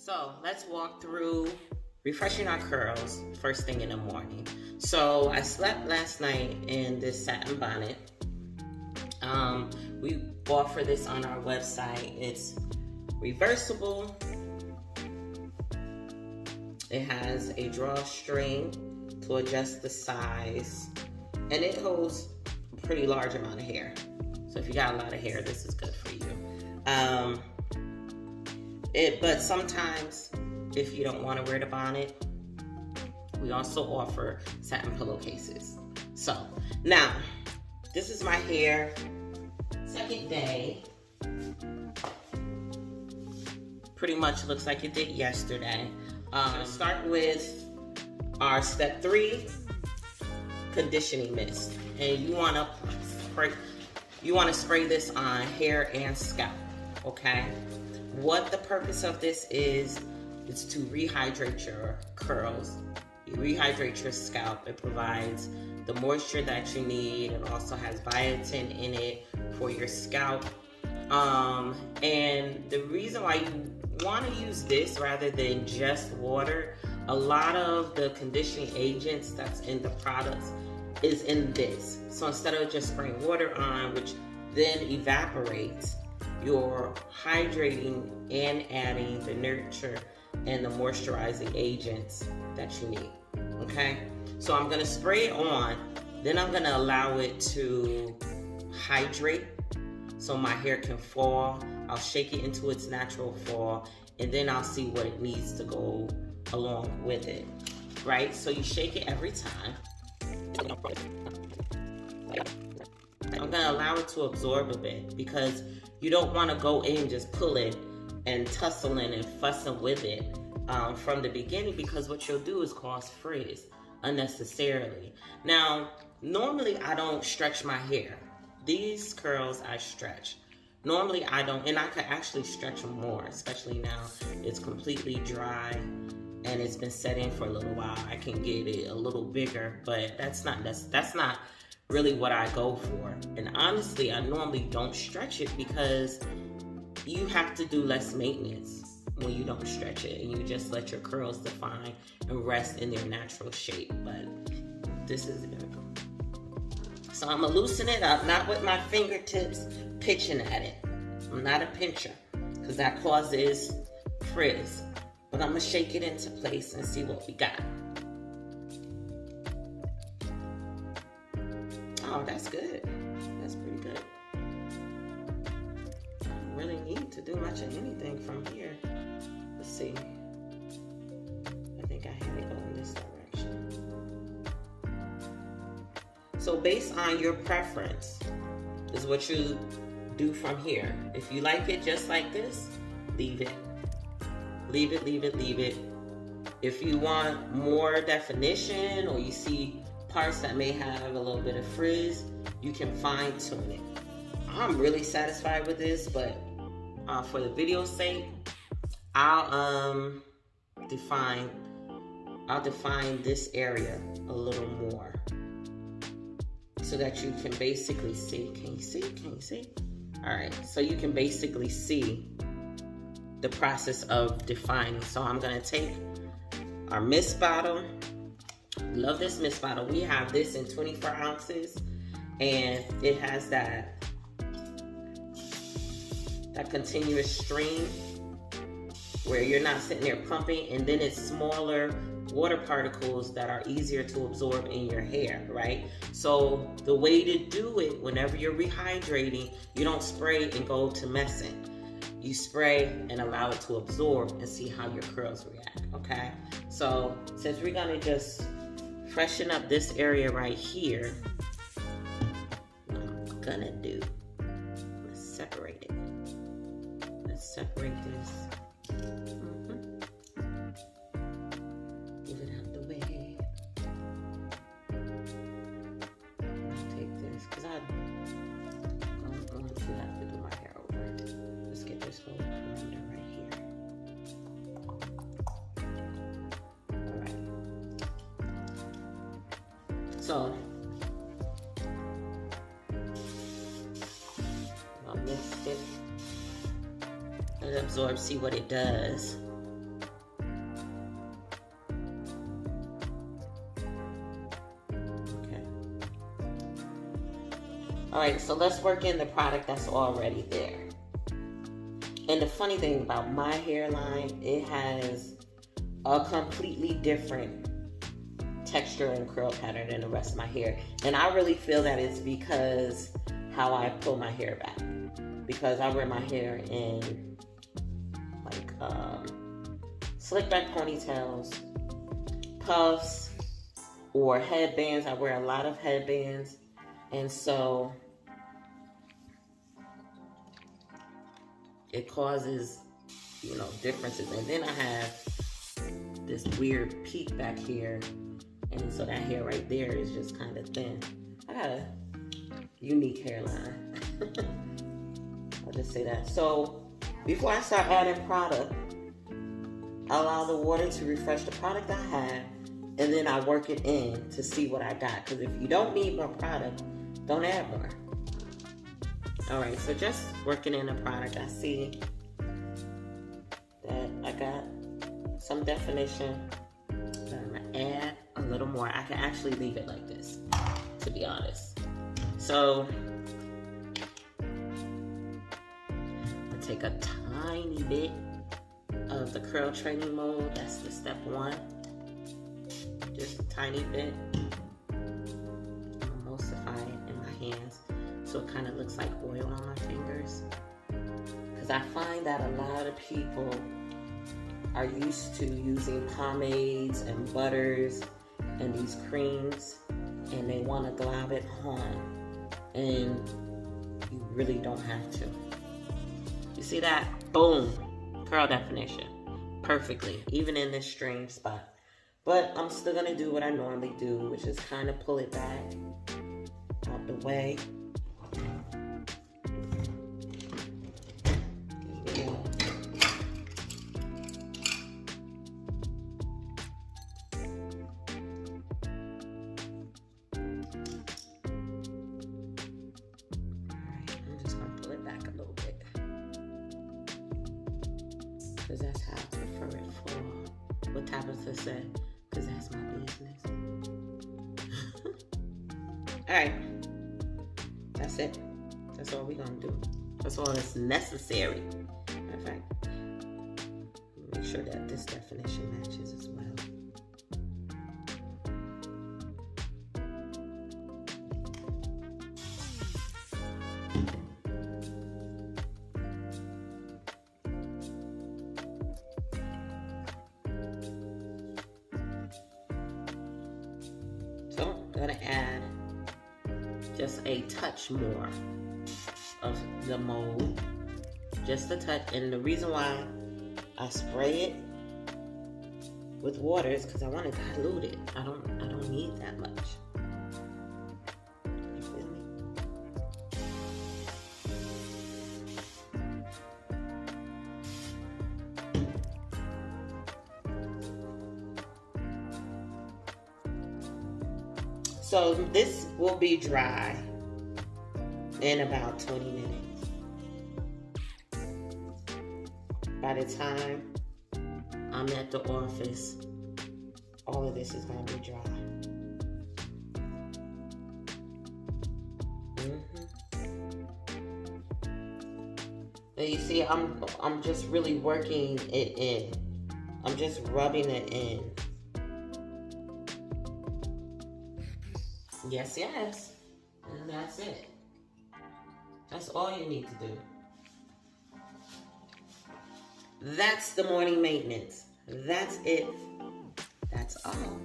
So let's walk through refreshing our curls first thing in the morning. So I slept last night in this satin bonnet. We offer this on our website. It's reversible. It has a drawstring to adjust the size, and it holds a pretty large amount of hair. So if you got a lot of hair, this is good for you. But sometimes if you don't want to wear the bonnet, we also offer satin pillowcases. So now, this is my hair, second day. Pretty much looks like it did yesterday. Start with our step 3, conditioning mist. And you want to spray this on hair and scalp, okay? What the purpose of this is to rehydrate your curls. You rehydrate your scalp. It provides the moisture that you need. It also has biotin in it for your scalp. And the reason why you want to use this rather than just water, a lot of the conditioning agents that's in the products is in this. So instead of just spraying water on, which then evaporates, you're hydrating and adding the nurture and the moisturizing agents that you need, okay? So I'm gonna spray it on, then I'm gonna allow it to hydrate so my hair can fall. I'll shake it into its natural fall, and then I'll see what it needs to go along with it, right? So you shake it every time. I'm gonna allow it to absorb a bit because you don't wanna go in just pulling and tussling and fussing with it from the beginning, because what you'll do is cause frizz unnecessarily. Now, normally I don't stretch my hair. These curls I stretch. Normally I don't, and I could actually stretch them more, especially now it's completely dry and it's been setting for a little while. I can get it a little bigger, but that's not really what I go for. And honestly, I normally don't stretch it because you have to do less maintenance when you don't stretch it, and you just let your curls define and rest in their natural shape. But this is gonna go. So I'm gonna loosen it up, not with my fingertips pitching at it. I'm not a pincher because that causes frizz. But I'm gonna shake it into place and see what we got. Oh, that's good. That's pretty good. I don't really need to do much of anything from here. Let's see. I think I had it go in this direction. So based on your preference is what you do from here. If you like it just like this, leave it. Leave it, leave it, leave it. If you want more definition, or you see parts that may have a little bit of frizz, you can fine tune it. I'm really satisfied with this, but for the video's sake, I'll define this area a little more so that you can basically see. Can you see? Can you see? All right, so you can basically see the process of defining. So I'm gonna take our mist bottle. Love this mist bottle. We have this in 24 ounces, and it has that continuous stream where you're not sitting there pumping, and then it's smaller water particles that are easier to absorb in your hair, right? So the way to do it, whenever you're rehydrating, you don't spray and go to messing. You spray and allow it to absorb and see how your curls react, okay? So since we're gonna just freshen up this area right here, what I'm gonna do, let's separate it. Let's separate this. Move it out the way. I'll take this, because I'm going to have to do my hair over. Let's get this whole perimeter right here. Alright. So, I'll mix it. Let it absorb, see what it does. All right, so let's work in the product that's already there. And the funny thing about my hairline, it has a completely different texture and curl pattern than the rest of my hair. And I really feel that it's because how I pull my hair back. Because I wear my hair in like slick back ponytails, puffs, or headbands. I wear a lot of headbands. And so it causes, you know, differences. And then I have this weird peak back here. And so that hair right there is just kind of thin. I got a unique hairline. I'll just say that. So before I start adding product, I allow the water to refresh the product I have, and then I work it in to see what I got. Because if you don't need more product, don't add more. All right, so just working in the product, I see that I got some definition. I'm gonna add a little more. I can actually leave it like this, to be honest. So I take a tiny bit of the curl training mode. That's the step one. Just a tiny bit. Emulsify it in my hands so it kind of looks like oil on my fingers. Because I find that a lot of people are used to using pomades and butters and these creams, and they want to glob it on, and you really don't have to. You see that? Boom! Curl definition. Perfectly, even in this strange spot. But I'm still going to do what I normally do, which is kind of pull it back out the way. Because that's how I prefer it for what Tabitha said, because that's my business. Alright, that's it. That's all we're going to do. That's all that's necessary. Matter of fact, make sure that this definition matches as well. So I'm going to add just a touch more of the mold. Just a touch. And the reason why I spray it with water is because I want to dilute it. I don't need that much. You feel me? So this will be dry in about 20 minutes. By the time I'm at the office, all of this is going to be dry. And you see, I'm just really working it in. I'm just rubbing it in. Yes, yes. And that's it. That's all you need to do. That's the morning maintenance. That's it. That's all.